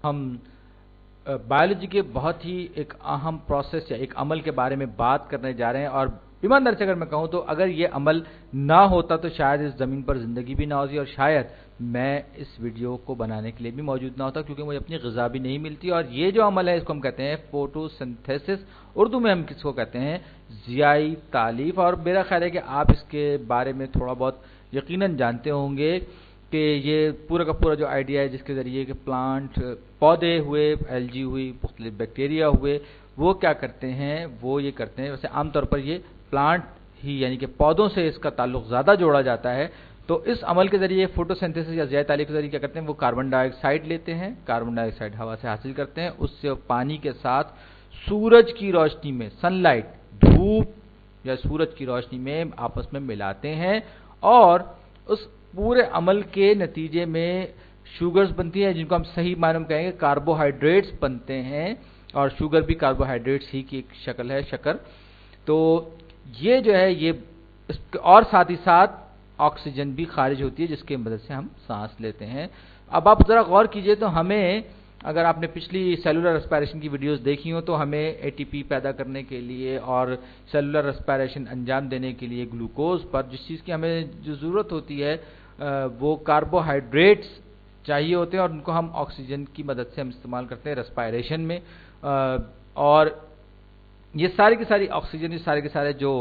ہم بایولوجی کے بہت ہی ایک اہم پروسیس یا ایک عمل کے بارے میں بات کرنے جا رہے ہیں، اور ایماندار سے اگر میں کہوں تو اگر یہ عمل نہ ہوتا تو شاید اس زمین پر زندگی بھی نہ ہوتی، اور شاید میں اس ویڈیو کو بنانے کے لیے بھی موجود نہ ہوتا، کیونکہ مجھے اپنی غذا بھی نہیں ملتی۔ اور یہ جو عمل ہے اس کو ہم کہتے ہیں فوٹو سنتھیسس، اردو میں ہم کس کو کہتے ہیں؟ ضیائی تالیف۔ اور میرا خیال ہے کہ آپ اس کے بارے میں تھوڑا بہت یقیناً جانتے ہوں گے کہ یہ پورا کا پورا جو آئیڈیا ہے جس کے ذریعے کہ پلانٹ، پودے ہوئے، الجی ہوئی، مختلف بیکٹیریا ہوئے، وہ کیا کرتے ہیں؟ وہ یہ کرتے ہیں، ویسے عام طور پر یہ پلانٹ ہی یعنی کہ پودوں سے اس کا تعلق زیادہ جوڑا جاتا ہے، تو اس عمل کے ذریعے فوٹو سنتھیسس یا ضیائی تالیف کے ذریعے کیا کرتے ہیں؟ وہ کاربن ڈائی آکسائڈ لیتے ہیں، کاربن ڈائی آکسائڈ ہوا سے حاصل کرتے ہیں، اس سے پانی کے ساتھ سورج کی روشنی میں، سن لائٹ، دھوپ یا سورج کی روشنی میں آپس میں ملاتے ہیں، اور اس پورے عمل کے نتیجے میں شوگرز بنتی ہیں، جن کو ہم صحیح معنوں میں کہیں گے کاربوہائیڈریٹس بنتے ہیں، اور شوگر بھی کاربوہائیڈریٹس ہی کی ایک شکل ہے، شکر۔ تو یہ جو ہے یہ اور ساتھ ہی ساتھ آکسیجن بھی خارج ہوتی ہے، جس کی مدد سے ہم سانس لیتے ہیں۔ اب آپ ذرا غور کیجئے تو ہمیں، اگر آپ نے پچھلی سیلولر ریسپائریشن کی ویڈیوز دیکھی ہوں تو ہمیں اے ٹی پی پیدا کرنے کے لیے اور سیلولر ریسپائریشن انجام دینے کے لیے گلوکوز پر جس چیز کی ہمیں جو ضرورت ہوتی ہے وہ کاربوہائیڈریٹس چاہیے ہوتے ہیں، اور ان کو ہم آکسیجن کی مدد سے ہم استعمال کرتے ہیں ریسپائریشن میں، اور یہ سارے کے ساری آکسیجن، یہ سارے کے سارے جو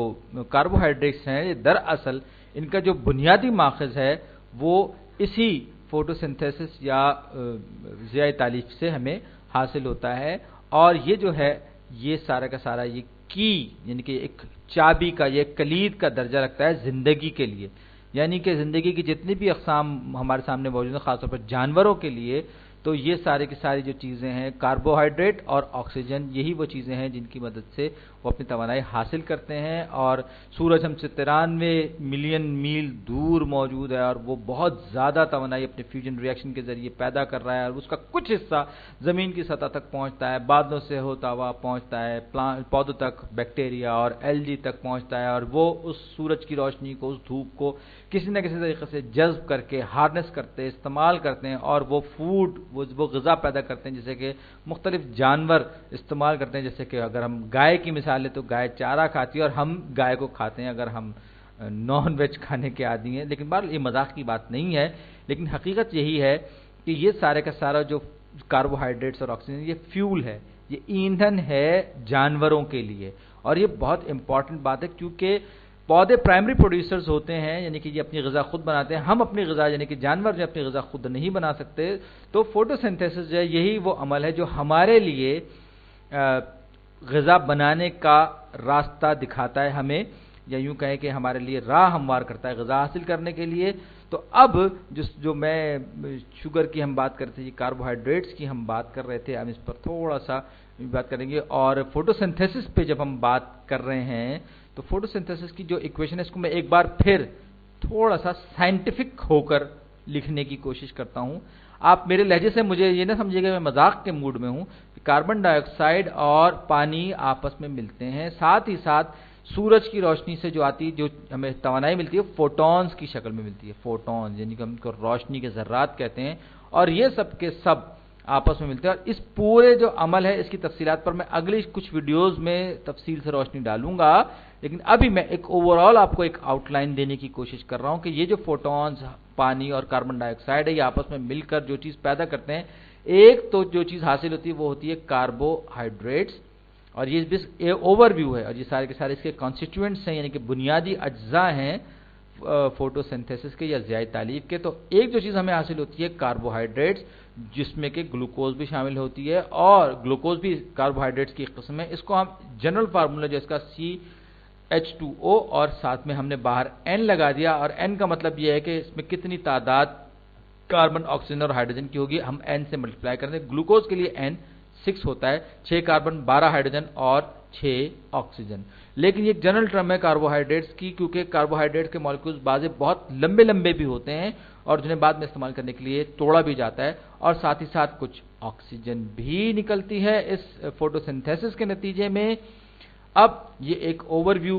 کاربوہائیڈریٹس ہیں، یہ دراصل ان کا جو بنیادی ماخذ ہے وہ اسی فوٹو سنتھیسس یا ضیائی تالیف سے ہمیں حاصل ہوتا ہے، اور یہ جو ہے یہ سارا کا سارا یہ کی یعنی کہ ایک چابی کا، یہ کلید کا درجہ رکھتا ہے زندگی کے لیے، یعنی کہ زندگی کی جتنی بھی اقسام ہمارے سامنے موجود ہیں، خاص طور پر جانوروں کے لیے، تو یہ سارے کی ساری جو چیزیں ہیں کاربوہائیڈریٹ اور آکسیجن، یہی وہ چیزیں ہیں جن کی مدد سے وہ اپنی توانائی حاصل کرتے ہیں۔ اور سورج ہم سے 93 ملین میل دور موجود ہے، اور وہ بہت زیادہ توانائی اپنے فیوژن ری ایکشن کے ذریعے پیدا کر رہا ہے، اور اس کا کچھ حصہ زمین کی سطح تک پہنچتا ہے، بادلوں سے ہوتا ہوا پہنچتا ہے پودوں تک، بیکٹیریا اور الجی تک پہنچتا ہے، اور وہ اس سورج کی روشنی کو، اس دھوپ کو کسی نہ کسی طریقے سے جذب کر کے ہارنس کرتے، استعمال کرتے ہیں، اور وہ فوڈ، وہ غذا پیدا کرتے ہیں، جیسے کہ مختلف جانور استعمال کرتے ہیں، جیسے کہ اگر ہم گائے کی مثال لیں تو گائے چارہ کھاتی ہے اور ہم گائے کو کھاتے ہیں اگر ہم نان ویج کھانے کے عادی ہیں، لیکن بہرحال یہ مذاق کی بات نہیں ہے، لیکن حقیقت یہی ہے کہ یہ سارے کا سارا جو کاربوہائیڈریٹس اور آکسیجن، یہ فیول ہے، یہ ایندھن ہے جانوروں کے لیے، اور یہ بہت امپورٹنٹ بات ہے، کیونکہ پودے پرائمری پروڈیوسرز ہوتے ہیں، یعنی کہ یہ اپنی غذا خود بناتے ہیں، ہم اپنی غذا یعنی کہ جانور جو اپنی غذا خود نہیں بنا سکتے، تو فوٹو سنتھیسس جو ہے یہی وہ عمل ہے جو ہمارے لیے غذا بنانے کا راستہ دکھاتا ہے ہمیں، یا یوں کہیں کہ ہمارے لیے راہ ہموار کرتا ہے غذا حاصل کرنے کے لیے۔ تو اب جو میں شوگر کی ہم بات کرتے تھے، کاربوہائیڈریٹس کی ہم بات کر رہے تھے، ہم اس پر تھوڑا سا بات کریں گے، اور فوٹو سنتھیسس پہ جب ہم بات کر رہے ہیں تو فوٹو سنتھیسس کی جو ایکویشن ہے اس کو میں ایک بار پھر تھوڑا سا سائنٹیفک ہو کر لکھنے کی کوشش کرتا ہوں۔ آپ میرے لہجے سے مجھے یہ نہ سمجھے کہ میں مذاق کے موڈ میں ہوں، کہ کاربن ڈائی آکسائڈ اور پانی آپس میں ملتے ہیں، ساتھ ہی ساتھ سورج کی روشنی سے جو آتی، جو ہمیں توانائی ملتی ہے، فوٹونز کی شکل میں ملتی ہے، فوٹونز یعنی کہ ہم کو روشنی کے ذرات کہتے ہیں، اور یہ سب کے سب آپس میں ملتے ہیں، اور اس پورے جو عمل ہے اس کی تفصیلات پر میں اگلی کچھ ویڈیوز میں تفصیل سے روشنی ڈالوں گا، لیکن ابھی میں ایک اوورآل آپ کو ایک آؤٹ لائن دینے کی کوشش کر رہا ہوں کہ یہ جو فوٹونز، پانی اور کاربن ڈائی آکسائڈ ہے، یہ آپس میں مل کر جو چیز پیدا کرتے ہیں، ایک تو جو چیز حاصل ہوتی ہے وہ ہوتی ہے کاربوہائیڈریٹس، اور یہ بس اوور ویو ہے، اور یہ سارے کے سارے اس کے کانسٹیٹوئنٹس ہیں، یعنی کہ بنیادی اجزاء ہیں فوٹو سنتھیسس کے یا ضیائی تالیف کے۔ تو ایک جو چیز ہمیں حاصل ہوتی ہے کاربوہائیڈریٹس، جس میں کہ گلوکوز بھی شامل ہوتی ہے، اور گلوکوز بھی کاربوہائیڈریٹس کی ایک قسم ہے، اس کو ہم جنرل فارمولا جو اس کا CH2O اور ساتھ میں ہم نے باہر N لگا دیا، اور N کا مطلب یہ ہے کہ اس میں کتنی تعداد کاربن، آکسیجن اور ہائیڈروجن کی ہوگی، ہم N سے ملٹیپلائی کرتے ہیں۔ گلوکوز کے لیے N 6 ہوتا ہے، 6 کاربن، 12 ہائیڈروجن اور 6 آکسیجن، لیکن یہ ایک جنرل ٹرم ہے کاربوہائیڈریٹس کی، کیونکہ کاربوہائیڈریٹس کے مالیکولز بعضے بہت لمبے لمبے بھی ہوتے ہیں اور جنہیں بعد میں استعمال کرنے کے لیے توڑا بھی جاتا ہے، اور ساتھ ہی ساتھ کچھ آکسیجن بھی نکلتی ہے اس فوٹو سنتھیسس کے نتیجے میں۔ اب یہ ایک اوور ویو،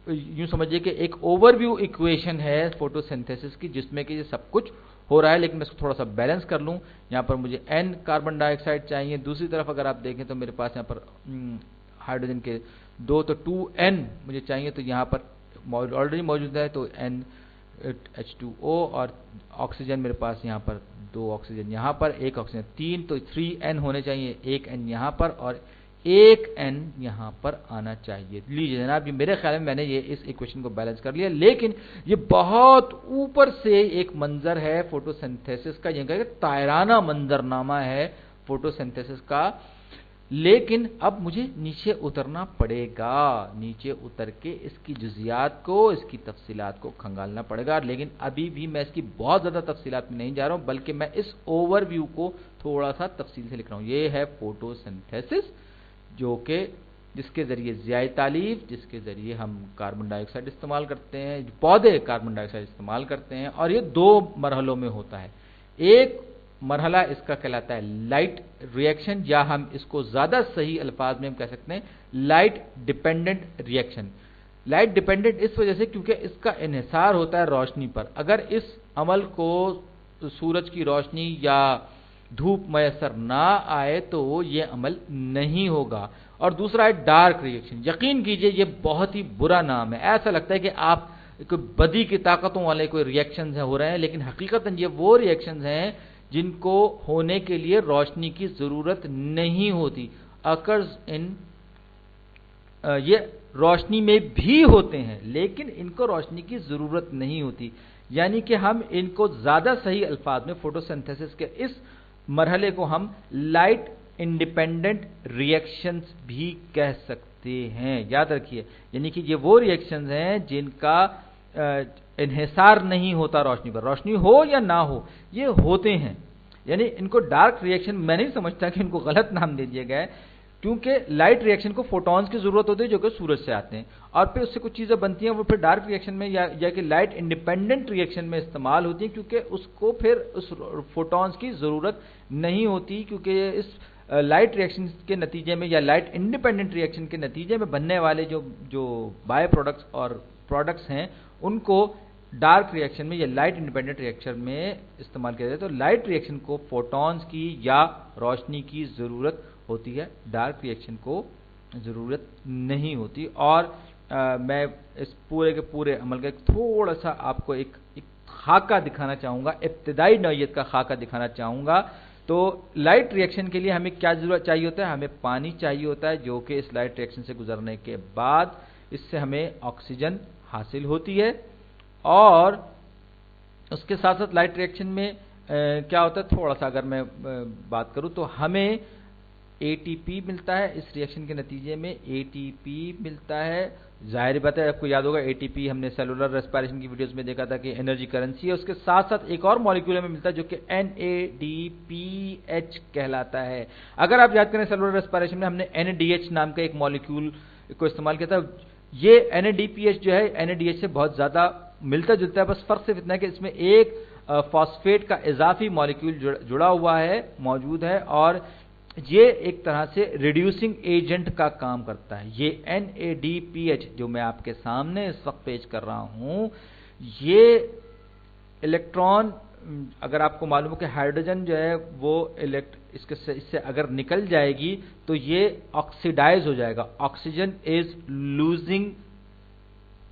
یوں سمجھیے کہ ایک اوور ویو ایکویشن ہے فوٹو سنتھیسس کی، جس میں کہ یہ سب کچھ ہو رہا ہے، لیکن میں اس کو تھوڑا سا بیلنس کر لوں. یہاں پر مجھے n کاربن ڈائی آکسائڈ چاہیے. دوسری طرف اگر آپ دیکھیں تو میرے پاس یہاں پر ہائیڈروجن کے 2 تو 2n مجھے چاہیے، تو یہاں پر آلریڈی موجود ہے تو H2O، اور آکسیجن میرے پاس یہاں پر 2 آکسیجن یہاں پر، 1 آکسیجن 3، تو 3n ہونے چاہیے، 1n یہاں پر اور 1n یہاں پر آنا چاہیے. لیجیے جناب، یہ میرے خیال میں نے یہ اس ایکویشن کو بیلنس کر لیا، لیکن یہ بہت اوپر سے ایک منظر ہے فوٹو سنتھیسس کا، یہ کہ طائرانہ منظرنامہ ہے فوٹو سنتھیسس کا. لیکن اب مجھے نیچے اترنا پڑے گا، نیچے اتر کے اس کی جزیات کو، اس کی تفصیلات کو کھنگالنا پڑے گا. لیکن ابھی بھی میں اس کی بہت زیادہ تفصیلات میں نہیں جا رہا ہوں، بلکہ میں اس اوور ویو کو تھوڑا سا تفصیل سے لکھ رہا ہوں. یہ ہے فوٹو سنتھیسس، جو کہ جس کے ذریعے ضیاء تالیف، جس کے ذریعے ہم کاربن ڈائی آکسائڈ استعمال کرتے ہیں، پودے کاربن ڈائی آکسائڈ استعمال کرتے ہیں، اور یہ 2 مرحلوں میں ہوتا ہے. ایک مرحلہ اس کا کہلاتا ہے لائٹ ریئیکشن، یا ہم اس کو زیادہ صحیح الفاظ میں ہم کہہ سکتے ہیں light dependent reaction. Light dependent اس وجہ سے کیونکہ اس کا انحصار ہوتا ہے روشنی پر. اگر اس عمل کو سورج کی روشنی یا دھوپ میسر نہ آئے تو یہ عمل نہیں ہوگا. اور دوسرا ہے ڈارک ریئیکشن. یقین کیجئے یہ بہت ہی برا نام ہے، ایسا لگتا ہے کہ آپ کوئی بدی کی طاقتوں والے کوئی ریئیکشنز ہو رہے ہیں، لیکن حقیقتاً یہ وہ ریئیکشنز ہیں جن کو ہونے کے لیے روشنی کی ضرورت نہیں ہوتی. اکرز ان یہ روشنی میں بھی ہوتے ہیں، لیکن ان کو روشنی کی ضرورت نہیں ہوتی. یعنی کہ ہم ان کو زیادہ صحیح الفاظ میں فوٹو سنتھیسس کے اس مرحلے کو ہم لائٹ انڈیپینڈنٹ ریئیکشنز بھی کہہ سکتے ہیں. یاد رکھیے، یعنی کہ یہ وہ ریئیکشنز ہیں جن کا انحصار نہیں ہوتا روشنی پر، روشنی ہو یا نہ ہو یہ ہوتے ہیں. یعنی ان کو ڈارک ریئیکشن میں نہیں سمجھتا کہ ان کو غلط نام دے دیا گیا ہے، کیونکہ لائٹ ریئیکشن کو فوٹونز کی ضرورت ہوتی ہے جو کہ سورج سے آتے ہیں، اور پھر اس سے کچھ چیزیں بنتی ہیں، وہ پھر ڈارک ریئیکشن میں یا کہ لائٹ انڈیپینڈنٹ ریئیکشن میں استعمال ہوتی ہیں، کیونکہ اس کو پھر اس فوٹونز کی ضرورت نہیں ہوتی، کیونکہ اس لائٹ ریئیکشن کے نتیجے میں یا لائٹ انڈیپینڈنٹ ریئیکشن کے نتیجے میں بننے والے جو بائی پروڈکٹس اور پروڈکٹس ہیں ان کو ڈارک ریئیکشن میں یا لائٹ انڈیپینڈنٹ ریئیکشن میں استعمال کیا جاتا ہے. تو لائٹ ریئیکشن کو فوٹونز کی یا روشنی کی ضرورت ہوتی ہے، ڈارک ریئیکشن کو ضرورت نہیں ہوتی. اور میں اس پورے کے پورے عمل کا تھوڑا سا آپ کو ایک خاکہ دکھانا چاہوں گا، ابتدائی نوعیت کا خاکہ دکھانا چاہوں گا. تو لائٹ ریئیکشن کے لیے ہمیں کیا ضرورت چاہیے ہوتا ہے؟ ہمیں پانی چاہیے ہوتا ہے، جو کہ اس لائٹ ریئیکشن سے گزرنے کے بعد اس سے ہمیں آکسیجن حاصل ہوتی ہے. اور اس کے ساتھ ساتھ لائٹ ریئیکشن میں کیا ہوتا ہے، تھوڑا سا اگر میں بات کروں تو ہمیں اے ٹی پی ملتا ہے. اس ریئیکشن کے نتیجے میں اے ٹی پی ملتا ہے. ظاہر بات ہے، آپ کو یاد ہوگا اے ٹی پی ہم نے سیلولر ریسپائریشن کی ویڈیوز میں دیکھا تھا کہ انرجی کرنسی ہے. اس کے ساتھ ساتھ ایک اور مالیکول ہمیں ملتا ہے جو کہ NADPH کہلاتا ہے. اگر آپ یاد کریں سیلولر ریسپائریشن میں ہم نے NADH نام کا ایک مالیکول کو استعمال کیا تھا. یہ NADPH جو ہے NADH سے بہت زیادہ ملتا جلتا ہے، بس فرق صرف اتنا ہے کہ اس میں ایک فاسفیٹ کا اضافی مالیکول جڑا ہوا ہے، موجود ہے، اور یہ ایک طرح سے ریڈیوسنگ ایجنٹ کا کام کرتا ہے. یہ NADPH جو میں آپ کے سامنے اس وقت پیش کر رہا ہوں، یہ الیکٹران، اگر آپ کو معلوم ہو کہ ہائیڈروجن جو ہے وہ اس سے اگر نکل جائے گی تو یہ آکسیڈائز ہو جائے گا. آکسیجن از لوزنگ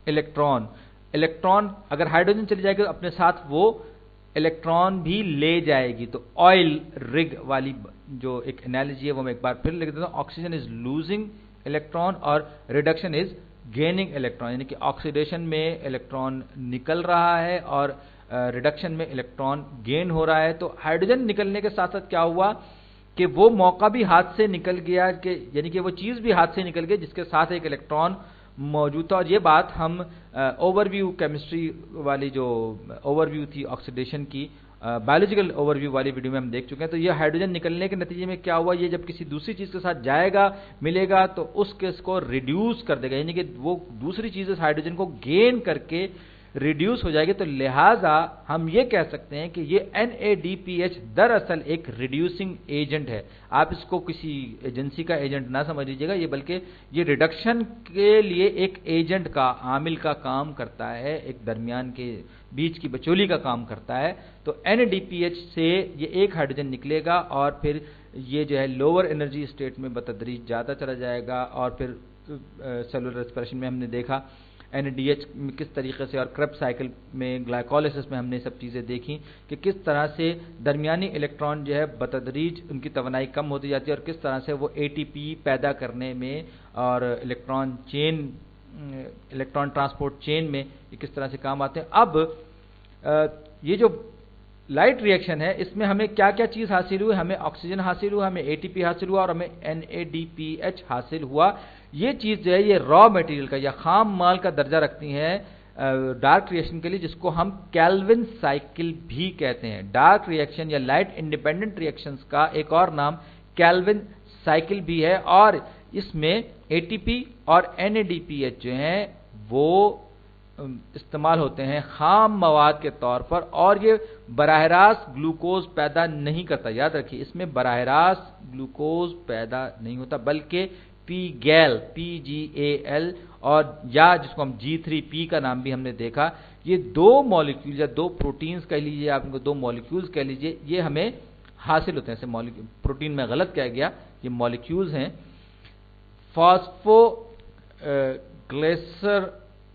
الیکٹران اگر ہائیڈروجن چلی جائے گی تو اپنے ساتھ وہ الیکٹران بھی لے جائے گی. تو آئل رگ والی جو ایک انالوجی ہے وہ میں ایک بار پھر لکھ دیتا ہوں. آکسیجن از لوزنگ الیکٹران اور ریڈکشن از گیننگ الیکٹران، یعنی کہ آکسیڈیشن میں الیکٹران نکل رہا ہے اور ریڈکشن میں الیکٹران گین ہو رہا ہے. تو ہائیڈروجن نکلنے کے ساتھ ساتھ کیا ہوا کہ وہ موقع بھی ہاتھ سے نکل گیا، کہ یعنی کہ وہ چیز بھی ہاتھ سے نکل گئی جس کے ساتھ ایک الیکٹران موجود تھا. اور یہ بات ہم اوور ویو کیمسٹری والی جو اوور ویو تھی آکسیڈیشن کی، بایولوجیکل اوور ویو والی ویڈیو میں ہم دیکھ چکے ہیں. تو یہ ہائیڈروجن نکلنے کے نتیجے میں کیا ہوا، یہ جب کسی دوسری چیز کے ساتھ جائے گا ملے گا تو اس کو ریڈیوس کر دے گا، یعنی کہ وہ دوسری چیز اس ہائیڈروجن کو گین کر کے ریڈیوس ہو جائے گی، تو لہٰذا ہم یہ کہہ سکتے ہیں کہ یہ NADPH دراصل ایک ریڈیوسنگ ایجنٹ ہے۔ آپ اس کو کسی ایجنسی کا ایجنٹ نہ سمجھ لیجیے گا، یہ بلکہ یہ ریڈکشن کے لیے ایک ایجنٹ کا، عامل کا کام کرتا ہے، ایک درمیان کے بیچ کی بچولی کا کام کرتا ہے۔ تو NADPH سے یہ ایک ہائیڈروجن نکلے گا اور پھر یہ جو ہے لوور انرجی اسٹیٹ میں بتدریج زیادہ چلا جائے گا، اور پھر سیلولر ریسپریشن میں ہم نے دیکھا NADH کس طریقے سے، اور کربس سائیکل میں گلائکولیسس میں ہم نے سب چیزیں دیکھیں کہ کس طرح سے درمیانی الیکٹران جو ہے بتدریج ان کی توانائی کم ہوتی جاتی ہے، اور کس طرح سے وہ ATP پیدا کرنے میں اور الیکٹران ٹرانسپورٹ چین میں یہ کس طرح سے کام آتے ہیں۔ اب یہ جو لائٹ ریئیکشن ہے، اس میں ہمیں کیا کیا چیز حاصل ہوئی؟ ہمیں آکسیجن حاصل ہوا، ہمیں ATP حاصل ہوا، اور ہمیں NADPH حاصل ہوا۔ یہ چیز جو ہے یہ را میٹیریل کا یا خام مال کا درجہ رکھتی ہیں ڈارک ریئیکشن کے لیے، جس کو ہم کیلوین سائیکل بھی کہتے ہیں۔ ڈارک ریئیکشن یا لائٹ انڈیپینڈنٹ ریئیکشنز کا ایک اور نام کیلوین سائیکل بھی ہے، اور اس میں ATP اور NADPH جو ہیں وہ استعمال ہوتے ہیں خام مواد کے طور پر، اور یہ براہ راست گلوکوز پیدا نہیں کرتا۔ یاد رکھیے، اس میں براہ راست گلوکوز پیدا نہیں ہوتا، بلکہ PGAL اور یا جس کو ہم G3P کا نام بھی ہم نے دیکھا، یہ دو مالیکیول یا دو پروٹینز کہہ لیجیے، آپ ان کو دو مالیکیولز کہہ لیجیے، یہ ہمیں حاصل ہوتے ہیں۔ پروٹین میں غلط کہہ گیا، یہ مالیکیولز ہیں۔ فاسفو گلیسر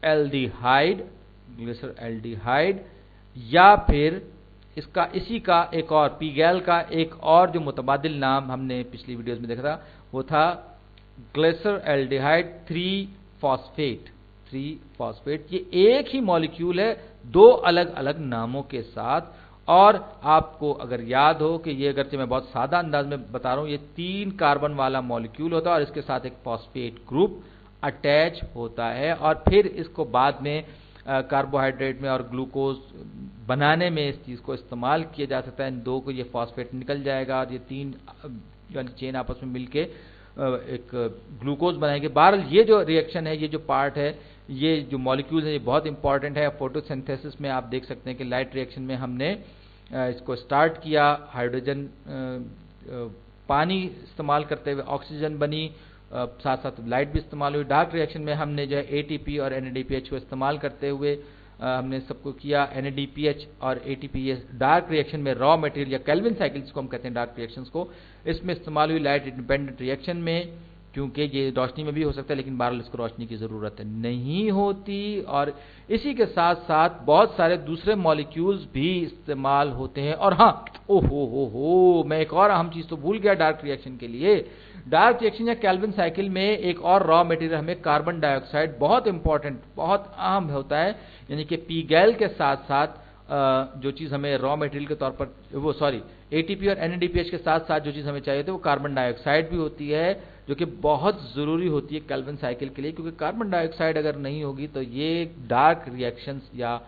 الڈیہائیڈ یا پھر اسی کا ایک اور PGAL کا ایک اور جو متبادل نام ہم نے پچھلی ویڈیوز میں دیکھا تھا، وہ تھا گلیسر الڈیہائیڈ 3 فاسفیٹ۔ یہ ایک ہی مالیکیول ہے دو الگ الگ ناموں کے ساتھ، اور آپ کو اگر یاد ہو کہ یہ اگرچہ میں بہت سادہ انداز میں بتا رہا ہوں، یہ 3 کاربن والا مالیکیول ہوتا ہے اور اس کے ساتھ ایک فاسفیٹ گروپ اٹیچ ہوتا ہے، اور پھر اس کو بعد میں کاربوہائیڈریٹ میں اور گلوکوز بنانے میں اس چیز کو استعمال کیا جا سکتا ہے۔ ان دو کو یہ فاسفیٹ نکل جائے گا، اور یہ 3 چین آپس میں مل کے ایک گلوکوز بنائیں گے۔ بہرحال یہ جو ریئیکشن ہے، یہ جو پارٹ ہے، یہ جو مالیکیولز ہیں، یہ بہت امپورٹنٹ ہے۔ فوٹو سنتھیسس میں آپ دیکھ سکتے ہیں کہ لائٹ ریئیکشن میں ہم نے اس کو سٹارٹ کیا، ہائیڈروجن پانی استعمال کرتے ہوئے آکسیجن بنی، ساتھ ساتھ لائٹ بھی استعمال ہوئی۔ ڈارک ریئیکشن میں ہم نے جو ہے ATP اور NADPH کو استعمال کرتے ہوئے ہم نے سب کو کیا۔ NADPH اور ATP یہ ڈارک ریئیکشن میں را میٹیریل یا کیلوین سائیکل جس کو ہم کہتے ہیں ڈارک ریئیکشنز کو، اس میں استعمال ہوئی لائٹ انڈیپینڈنٹ ریئیکشن میں، کیونکہ یہ روشنی میں بھی ہو سکتا ہے، لیکن بہرحال اس کو روشنی کی ضرورت نہیں ہوتی۔ اور اسی کے ساتھ ساتھ بہت سارے دوسرے مالیکیولز بھی استعمال ہوتے ہیں۔ اور ہاں، میں ایک اور اہم چیز تو بھول گیا ڈارک ریئیکشن کے لیے۔ ڈارک ریئیکشن یا کیلوین سائیکل میں ایک اور را میٹیریل ہمیں کاربن ڈائی آکسائڈ بہت امپورٹنٹ، بہت اہم ہوتا ہے، یعنی کہ PGAL کے ساتھ ساتھ جو چیز ہمیں را میٹیریل کے طور پر ATP اور NADPH کے ساتھ ساتھ جو چیز ہمیں چاہیے تھی وہ کاربن ڈائی آکسائڈ بھی ہوتی ہے، جو کہ بہت ضروری ہوتی ہے کیلوین سائیکل کے لیے، کیونکہ کاربن ڈائی آکسائڈ اگر نہیں ہوگی تو یہ ڈارک ریئیکشنز یا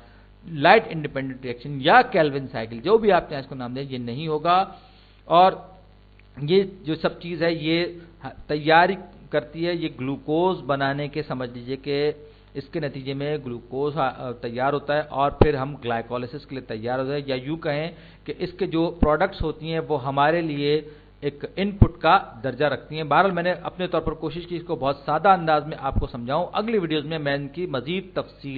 لائٹ انڈیپینڈنٹ ریئیکشن یا کیلوین سائیکل جو بھی آپ چاہیں اس کو نام دیں، یہ نہیں ہوگا۔ اور یہ جو سب چیز ہے یہ تیاری کرتی ہے یہ گلوکوز بنانے کے، سمجھ لیجئے کہ اس کے نتیجے میں گلوکوز تیار ہوتا ہے، اور پھر ہم گلائکولیسس کے لیے تیار ہوتا ہے، یا یوں کہیں کہ اس کے جو پروڈکٹس ہوتی ہیں وہ ہمارے لیے ایک ان پٹ کا درجہ رکھتی ہیں۔ بہرحال میں نے اپنے طور پر کوشش کی اس کو بہت سادہ انداز میں آپ کو سمجھاؤں۔ اگلی ویڈیوز میں ان کی مزید تفصیل